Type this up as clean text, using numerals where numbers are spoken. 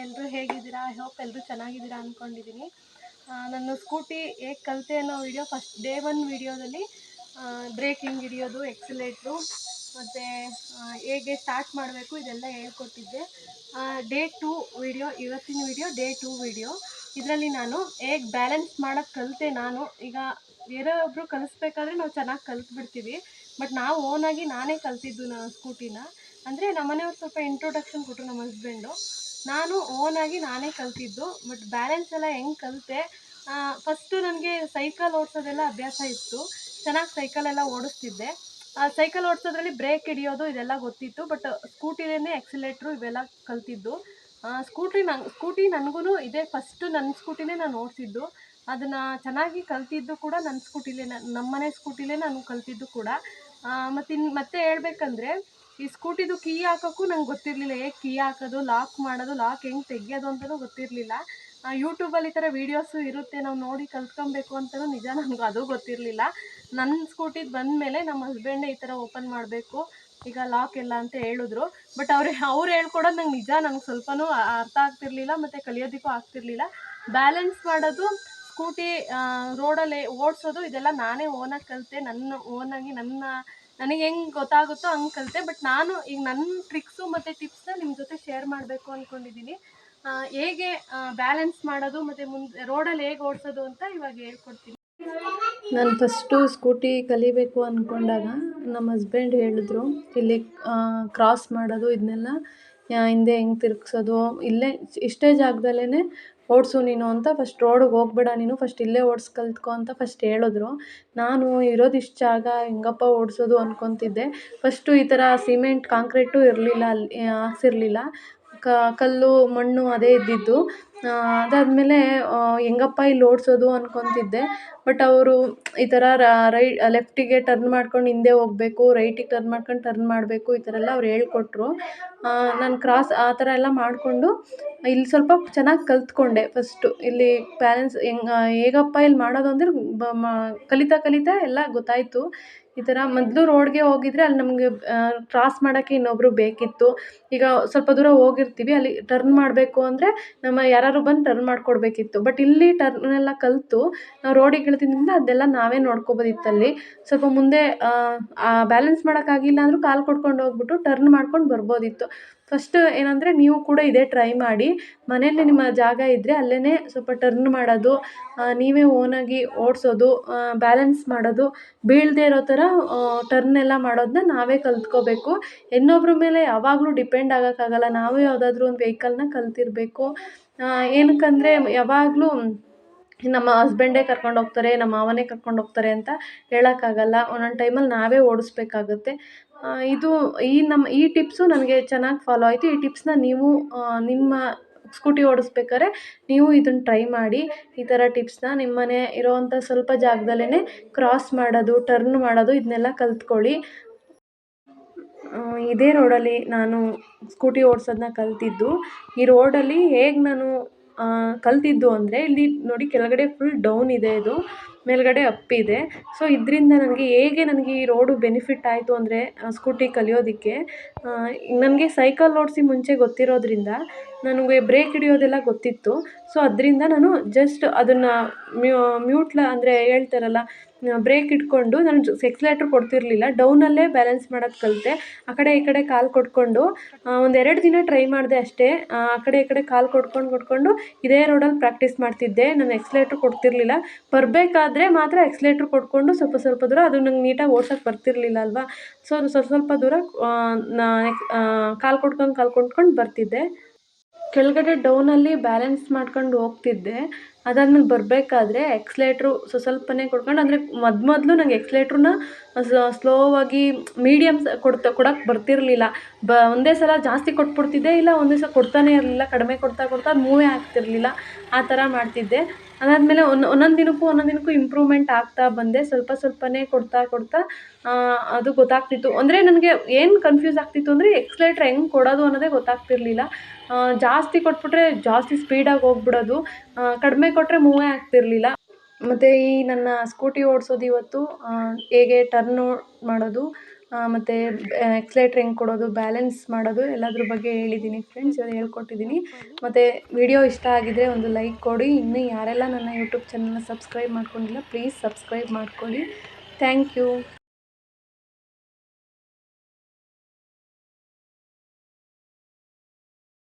ಎಲ್ಲರೂ ಹೇಗಿದ್ದೀರಾ? I hope ಎಲ್ಲರೂ ಚೆನ್ನಾಗಿದ್ದೀರಾ ಅಂದ್ಕೊಂಡಿದ್ದೀನಿ. ನಾನು ಸ್ಕೂಟಿ ಹೇಗೆ ಕಲಿತೆ ಅನ್ನೋ ವಿಡಿಯೋ ಫಸ್ಟ್ ಡೇ 1 ವಿಡಿಯೋದಲ್ಲಿ ಬ್ರೇಕ್ ಹೆಂಗೆ ಹಿಡಿಯೋದು, ಎಕ್ಸಲೇಟ್ರು ಮತ್ತು ಹೇಗೆ ಸ್ಟಾರ್ಟ್ ಮಾಡಬೇಕು ಇದೆಲ್ಲ ಹೇಳ್ಕೊಟ್ಟಿದ್ದೆ. ಡೇ 2 ವಿಡಿಯೋ, ಇವತ್ತಿನ ವಿಡಿಯೋ ಡೇ 2 ವಿಡಿಯೋ. ಇದರಲ್ಲಿ ನಾನು ಹೇಗೆ ಬ್ಯಾಲೆನ್ಸ್ ಮಾಡೋಕ್ಕೆ ಕಲಿತೆ. ನಾನು ಈಗ ಬೇರೆ ಒಬ್ಬರು ಕಲಿಸ್ಬೇಕಾದ್ರೆ ನಾವು ಚೆನ್ನಾಗಿ ಕಲಿತ್ಬಿಡ್ತೀವಿ, ಬಟ್ ನಾವು ಓನಾಗಿ ನಾನೇ ಕಲಿತಿದ್ದು ಸ್ಕೂಟಿನ. ಅಂದರೆ ನಮ್ಮ ಮನೆಯವ್ರು ಸ್ವಲ್ಪ ಇಂಟ್ರೊಡಕ್ಷನ್ ಕೊಟ್ಟರು, ನಮ್ಮ ಹಸ್ಬೆಂಡು. ನಾನು ಓನಾಗಿ ನಾನೇ ಕಲಿತಿದ್ದು. ಬಟ್ ಬ್ಯಾಲೆನ್ಸ್ ಎಲ್ಲ ಹೆಂಗೆ ಕಲಿತೆ, ಫಸ್ಟು ನನಗೆ ಸೈಕಲ್ ಓಡಿಸೋದೆಲ್ಲ ಅಭ್ಯಾಸ ಇತ್ತು, ಚೆನ್ನಾಗಿ ಸೈಕಲೆಲ್ಲ ಓಡಿಸ್ತಿದ್ದೆ. ಸೈಕಲ್ ಓಡಿಸೋದ್ರಲ್ಲಿ ಬ್ರೇಕ್ ಹಿಡಿಯೋದು ಇದೆಲ್ಲ ಗೊತ್ತಿತ್ತು, ಬಟ್ ಸ್ಕೂಟಿಲೇ ಎಕ್ಸಿಲೇಟ್ರು ಇವೆಲ್ಲ ಕಲಿತಿದ್ದು. ಸ್ಕೂಟಿ ನನಗೂ ಇದೇ ಫಸ್ಟು, ನನ್ನ ಸ್ಕೂಟಿನೇ ನಾನು ಓಡಿಸಿದ್ದು. ಅದನ್ನು ಚೆನ್ನಾಗಿ ಕಲಿತಿದ್ದು ಕೂಡ ನನ್ನ ಸ್ಕೂಟಿಲೇ, ನಮ್ಮನೆ ಸ್ಕೂಟಿಲೇ ನಾನು ಕಲಿತಿದ್ದು ಕೂಡ. ಮತ್ತೆ ಹೇಳ್ಬೇಕಂದ್ರೆ ಈ ಸ್ಕೂಟಿದು ಕೀ ಹಾಕೋಕ್ಕೂ ನಂಗೆ ಗೊತ್ತಿರಲಿಲ್ಲ. ಹೇಗೆ ಕೀ ಹಾಕೋದು, ಲಾಕ್ ಮಾಡೋದು, ಲಾಕ್ ಹೆಂಗೆ ತೆಗಿಯೋದು ಅಂತಲೂ ಗೊತ್ತಿರಲಿಲ್ಲ. ಯೂಟ್ಯೂಬಲ್ಲಿ ಈ ಥರ ವೀಡಿಯೋಸು ಇರುತ್ತೆ, ನಾವು ನೋಡಿ ಕಲ್ತ್ಕೊಬೇಕು ಅಂತಲೂ ನಿಜ ನನಗೂ ಅದು ಗೊತ್ತಿರಲಿಲ್ಲ. ನನ್ನ ಸ್ಕೂಟಿದು ಬಂದಮೇಲೆ ನಮ್ಮ ಹಸ್ಬೆಂಡೇ ಈ ಥರ ಓಪನ್ ಮಾಡಬೇಕು, ಈಗ ಲಾಕ್ ಎಲ್ಲ ಅಂತ ಹೇಳಿದ್ರು. ಬಟ್ ಅವ್ರು ಹೇಳ್ಕೊಡೋದು ನಂಗೆ ಸ್ವಲ್ಪನೂ ಅರ್ಥ ಆಗ್ತಿರ್ಲಿಲ್ಲ, ಮತ್ತು ಕಲಿಯೋದಕ್ಕೂ ಆಗ್ತಿರ್ಲಿಲ್ಲ. ಬ್ಯಾಲೆನ್ಸ್ ಮಾಡೋದು, ಸ್ಕೂಟಿ ರೋಡಲ್ಲಿ ಓಡಿಸೋದು ಇದೆಲ್ಲ ನಾನೇ ಓನಾಗಿ ಕಲಿತೆ. ನನಗೆ ಹೆಂಗೆ ಗೊತ್ತಾಗುತ್ತೋ ಹಂಗೆ ಕಲಿತೆ. ಬಟ್ ನಾನು ಈಗ ನನ್ನ ಟ್ರಿಕ್ಸು ಮತ್ತು ಟಿಪ್ಸ್ನ ನಿಮ್ಮ ಜೊತೆ ಶೇರ್ ಮಾಡಬೇಕು ಅಂದ್ಕೊಂಡಿದ್ದೀನಿ. ಹೇಗೆ ಬ್ಯಾಲೆನ್ಸ್ ಮಾಡೋದು ಮತ್ತು ಮುಂದೆ ರೋಡಲ್ಲಿ ಹೇಗೆ ಓಡಿಸೋದು ಅಂತ ಇವಾಗ ಹೇಳ್ಕೊಡ್ತೀನಿ. ನಾನು ಫಸ್ಟು ಸ್ಕೂಟಿ ಕಲಿಬೇಕು ಅಂದ್ಕೊಂಡಾಗ ನಮ್ಮ ಹಸ್ಬೆಂಡ್ ಹೇಳಿದ್ರು, ಇಲ್ಲಿ ಕ್ರಾಸ್ ಮಾಡೋದು ಇದನ್ನೆಲ್ಲ ಹಿಂದೆ ಹೆಂಗೆ ತಿರುಗಿಸೋದು, ಇಷ್ಟೇ ಜಾಗದಲ್ಲೇ ಓಡಿಸು ನೀನು ಅಂತ, ಫಸ್ಟ್ ರೋಡಿಗೆ ಹೋಗ್ಬೇಡ ನೀನು, ಫಸ್ಟ್ ಇಲ್ಲೇ ಕಲ್ತ್ಕೊ ಅಂತ ಫಸ್ಟ್ ಹೇಳಿದ್ರು. ನಾನು ಇರೋದಿಷ್ಟು ಜಾಗ ಹೆಂಗಪ್ಪ ಓಡಿಸೋದು ಅಂದ್ಕೊತಿದ್ದೆ. ಫಸ್ಟು ಈ ಥರ ಸಿಮೆಂಟ್ ಕಾಂಕ್ರೀಟು ಇರಲಿಲ್ಲ, ಅಲ್ಲಿ ಹಾಕ್ಸಿರ್ಲಿಲ್ಲ, ಕಲ್ಲು ಮಣ್ಣು ಅದೇ ಇದ್ದಿದ್ದು. ಅದಾದಮೇಲೆ ಹೆಂಗಪ್ಪ ಇಲ್ಲಿ ಓಡಿಸೋದು ಅಂದ್ಕೊತಿದ್ದೆ. ಬಟ್ ಅವರು ಈ ಥರ ಲೆಫ್ಟಿಗೆ ಟರ್ನ್ ಮಾಡ್ಕೊಂಡು ಹಿಂದೆ ಹೋಗಬೇಕು, ರೈಟಿಗೆ ಟರ್ನ್ ಮಾಡ್ಕೊಂಡು ಟರ್ನ್ ಮಾಡಬೇಕು, ಈ ಥರ ಎಲ್ಲ ಅವ್ರು ಹೇಳ್ಕೊಟ್ರು. ನಾನು ಆ ಥರ ಎಲ್ಲ ಮಾಡಿಕೊಂಡು ಇಲ್ಲಿ ಸ್ವಲ್ಪ ಚೆನ್ನಾಗಿ ಕಲಿತ್ಕೊಂಡೆ. ಫಸ್ಟು ಇಲ್ಲಿ ಬ್ಯಾಲೆನ್ಸ್ ಹೇಗಪ್ಪ ಇಲ್ಲಿ ಮಾಡೋದು ಅಂದರೆ ಕಲಿತಾ ಎಲ್ಲ ಗೊತ್ತಾಯಿತು. ಈ ಥರ ಮೊದಲು ರೋಡ್ಗೆ ಹೋಗಿದ್ರೆ ಅಲ್ಲಿ ನಮಗೆ ಕ್ರಾಸ್ ಮಾಡೋಕ್ಕೆ ಇನ್ನೊಬ್ಬರು ಬೇಕಿತ್ತು. ಈಗ ಸ್ವಲ್ಪ ದೂರ ಹೋಗಿರ್ತೀವಿ, ಅಲ್ಲಿ ಟರ್ನ್ ಮಾಡಬೇಕು ಅಂದರೆ ಯಾರಾದ್ರು ಬಂದು ಟರ್ನ್ ಮಾಡಿಕೊಡ್ಬೇಕಿತ್ತು. ಬಟ್ ಇಲ್ಲಿ ಟರ್ನ್ ಎಲ್ಲ ಕಲಿತು ನಾವು ರೋಡಿಗೆ ಇಳಿದಿದ್ದರಿಂದ ಅದೆಲ್ಲ ನಾವೇ ನೋಡ್ಕೊಬೋದಿತ್ತಲ್ಲಿ. ಸ್ವಲ್ಪ ಮುಂದೆ ಬ್ಯಾಲೆನ್ಸ್ ಮಾಡೋಕ್ಕಾಗಿಲ್ಲ ಅಂದರೂ ಕಾಲು ಕೊಡ್ಕೊಂಡು ಹೋಗ್ಬಿಟ್ಟು ಟರ್ನ್ ಮಾಡ್ಕೊಂಡು ಬರ್ಬೋದಿತ್ತು. ಫಸ್ಟ್ ಏನಂದರೆ ನೀವು ಕೂಡ ಇದೇ ಟ್ರೈ ಮಾಡಿ. ಮನೆಯಲ್ಲಿ ನಿಮ್ಮ ಜಾಗ ಇದ್ದರೆ ಅಲ್ಲೇ ಸ್ವಲ್ಪ ಟರ್ನ್ ಮಾಡೋದು, ನೀವೇ ಓನಾಗಿ ಓಡಿಸೋದು, ಬ್ಯಾಲೆನ್ಸ್ ಮಾಡೋದು, ಬೀಳದೇ ಇರೋ ಥರ ಟರ್ನ್ ಎಲ್ಲ ಮಾಡೋದನ್ನ ನಾವೇ ಕಲ್ತ್ಕೋಬೇಕು. ಇನ್ನೊಬ್ಬರ ಮೇಲೆ ಯಾವಾಗಲೂ ಡಿಪೆಂಡ್ ಆಗೋಕ್ಕಾಗಲ್ಲ. ನಾವು ಯಾವುದಾದ್ರೂ ಒಂದು ವೆಹಿಕಲ್ನ ಕಲ್ತಿರಬೇಕು. ಏನಕ್ಕಂದರೆ ಯಾವಾಗಲೂ ನಮ್ಮ ಹಸ್ಬೆಂಡೇ ಕರ್ಕೊಂಡು ಹೋಗ್ತಾರೆ, ನಮ್ಮ ಮಾವನೇ ಕರ್ಕೊಂಡು ಹೋಗ್ತಾರೆ ಅಂತ ಹೇಳೋಕ್ಕಾಗಲ್ಲ. ಒಂದೊಂದು ಟೈಮಲ್ಲಿ ನಾವೇ ಓಡಿಸ್ಬೇಕಾಗುತ್ತೆ. ಈ ಟಿಪ್ಸು ನನಗೆ ಚೆನ್ನಾಗಿ ಫಾಲೋ ಆಯಿತು. ಈ ಟಿಪ್ಸ್ನ ನೀವು ನಿಮ್ಮ ಸ್ಕೂಟಿ ಓಡಿಸ್ಬೇಕಾದ್ರೆ ನೀವು ಇದನ್ನು ಟ್ರೈ ಮಾಡಿ. ಈ ಥರ ಟಿಪ್ಸ್ನ ನಿಮ್ಮ ಮನೆ ಇರೋವಂಥ ಸ್ವಲ್ಪ ಜಾಗದಲ್ಲೇ ಕ್ರಾಸ್ ಮಾಡೋದು, ಟರ್ನ್ ಮಾಡೋದು ಇದನ್ನೆಲ್ಲ ಕಲ್ತ್ಕೊಳ್ಳಿ. ಇದೇ ರೋಡಲ್ಲಿ ನಾನು ಸ್ಕೂಟಿ ಓಡಿಸೋದನ್ನ ಕಲಿತಿದ್ದು. ಈ ರೋಡಲ್ಲಿ ಹೇಗೆ ನಾನು ಕಲಿತಿದ್ದು ಅಂದರೆ, ಇಲ್ಲಿ ನೋಡಿ ಕೆಳಗಡೆ ಫುಲ್ ಡೌನ್ ಇದೆ, ಇದು ಮೇಲ್ಗಡೆ ಅಪ್ ಇದೆ. ಸೊ ಇದರಿಂದ ನನಗೆ ಈ ರೋಡು ಬೆನಿಫಿಟ್ ಆಯಿತು ಅಂದರೆ ಸ್ಕೂಟಿ ಕಲಿಯೋದಕ್ಕೆ, ನನಗೆ ಸೈಕಲ್ ಓಡಿಸಿ ಮುಂಚೆ ಗೊತ್ತಿರೋದ್ರಿಂದ ನನಗೆ ಬ್ರೇಕ್ ಹಿಡಿಯೋದೆಲ್ಲ ಗೊತ್ತಿತ್ತು. ಸೊ ಅದರಿಂದ ನಾನು ಜಸ್ಟ್ ಅದನ್ನು ಅಂದರೆ ಹೇಳ್ತಾರಲ್ಲ, ಬ್ರೇಕ್ ಇಟ್ಕೊಂಡು ನಾನು ಎಕ್ಸ್ಲೇಟ್ರ್ ಕೊಡ್ತಿರಲಿಲ್ಲ, ಡೌನಲ್ಲೇ ಬ್ಯಾಲೆನ್ಸ್ ಮಾಡೋದು ಕಲಿತೆ. ಆ ಕಡೆ ಈ ಕಡೆ ಕಾಲು ಕೊಟ್ಕೊಂಡು 1-2 ದಿನ ಟ್ರೈ ಮಾಡಿದೆ ಅಷ್ಟೇ. ಆ ಕಡೆ ಈ ಕಡೆ ಕಾಲು ಕೊಟ್ಕೊಂಡು ಇದೇ ರೋಡಲ್ಲಿ ಪ್ರಾಕ್ಟೀಸ್ ಮಾಡ್ತಿದ್ದೆ. ನಾನು ಎಕ್ಸ್ಲೇಟ್ರ್ ಕೊಡ್ತಿರಲಿಲ್ಲ. ಬರಬೇಕಾದ್ರೆ ಮಾತ್ರ ಎಕ್ಸ್ಲೇಟ್ರ್ ಕೊಟ್ಕೊಂಡು ಸ್ವಲ್ಪ ದೂರ, ಅದು ನಂಗೆ ನೀಟಾಗಿ ಓಡ್ಸೋಕ್ಕೆ ಬರ್ತಿರಲಿಲ್ಲ ಅಲ್ವಾ. ಸೊ ಅದು ಸ್ವಲ್ಪ ದೂರ ಕಾಲು ಕೊಟ್ಕೊಂಡು ಬರ್ತಿದ್ದೆ. ಕೆಳಗಡೆ ಡೌನಲ್ಲಿ ಬ್ಯಾಲೆನ್ಸ್ ಮಾಡ್ಕೊಂಡು ಹೋಗ್ತಿದ್ದೆ. ಅದಾದ್ಮೇಲೆ ಬರಬೇಕಾದ್ರೆ ಎಕ್ಸ್ಲೇಟ್ರು ಸ್ವಲ್ಪನೇ ಕೊಡ್ಕೊಂಡು, ಅಂದರೆ ಮೊದಲು ನಂಗೆ ಎಕ್ಸ್ಲೇಟ್ರನ್ನ ಸ್ಲೋವಾಗಿ ಮೀಡಿಯಮ್ ಕೊಡೋಕ್ಕೆ ಬರ್ತಿರಲಿಲ್ಲ. ಒಂದೇ ಸಲ ಜಾಸ್ತಿ ಕೊಟ್ಬಿಡ್ತಿದ್ದೆ, ಇಲ್ಲ ಒಂದೇ ಸಲ ಕೊಡ್ತಾನೇ ಇರಲಿಲ್ಲ. ಕಡಿಮೆ ಕೊಡ್ತಾ ಅದು ಮೂವೇ ಆಗ್ತಿರಲಿಲ್ಲ. ಆ ಥರ ಮಾಡ್ತಿದ್ದೆ. ಅದಾದಮೇಲೆ ಒಂದೊಂದು ದಿನಕ್ಕೂ ಇಂಪ್ರೂವ್ಮೆಂಟ್ ಆಗ್ತಾ ಬಂದೆ. ಸ್ವಲ್ಪನೇ ಕೊಡ್ತಾ ಅದು ಗೊತ್ತಾಗ್ತಿತ್ತು. ಅಂದರೆ ನನಗೆ ಏನು ಕನ್ಫ್ಯೂಸ್ ಆಗ್ತಿತ್ತು ಅಂದರೆ ಎಕ್ಸ್ಲೇಟ್ರ್ ಹೆಂಗೆ ಕೊಡೋದು ಅನ್ನೋದೇ ಗೊತ್ತಾಗ್ತಿರ್ಲಿಲ್ಲ. ಜಾಸ್ತಿ ಕೊಟ್ಬಿಟ್ರೆ ಜಾಸ್ತಿ ಸ್ಪೀಡಾಗಿ ಹೋಗ್ಬಿಡೋದು, ಕಡಿಮೆ ಕೊಟ್ಟರೆ ಮೂವೇ ಆಗ್ತಿರಲಿಲ್ಲ. ಮತ್ತು ಈ ನನ್ನ ಸ್ಕೂಟಿ ಓಡಿಸೋದು ಇವತ್ತು ಹೇಗೆ ಟರ್ನ್ ಮಾಡೋದು, ಮತ್ತು ಎಕ್ಸ್ಲೇಟ್ರ್ ಹೆಂಗೆ ಕೊಡೋದು, ಬ್ಯಾಲೆನ್ಸ್ ಮಾಡೋದು ಎಲ್ಲದ್ರ ಬಗ್ಗೆ ಹೇಳಿದ್ದೀನಿ ಫ್ರೆಂಡ್ಸ್, ಇವಾಗ ಹೇಳ್ಕೊಟ್ಟಿದ್ದೀನಿ. ಮತ್ತು ವಿಡಿಯೋ ಇಷ್ಟ ಆಗಿದರೆ ಒಂದು ಲೈಕ್ ಕೊಡಿ. ಇನ್ನೂ ಯಾರೆಲ್ಲ ನನ್ನ ಯೂಟ್ಯೂಬ್ ಚಾನಲ್ನ ಸಬ್ಸ್ಕ್ರೈಬ್ ಮಾಡ್ಕೊಂಡಿಲ್ಲ ಪ್ಲೀಸ್ ಸಬ್ಸ್ಕ್ರೈಬ್ ಮಾಡ್ಕೊಳ್ಳಿ. Thank you.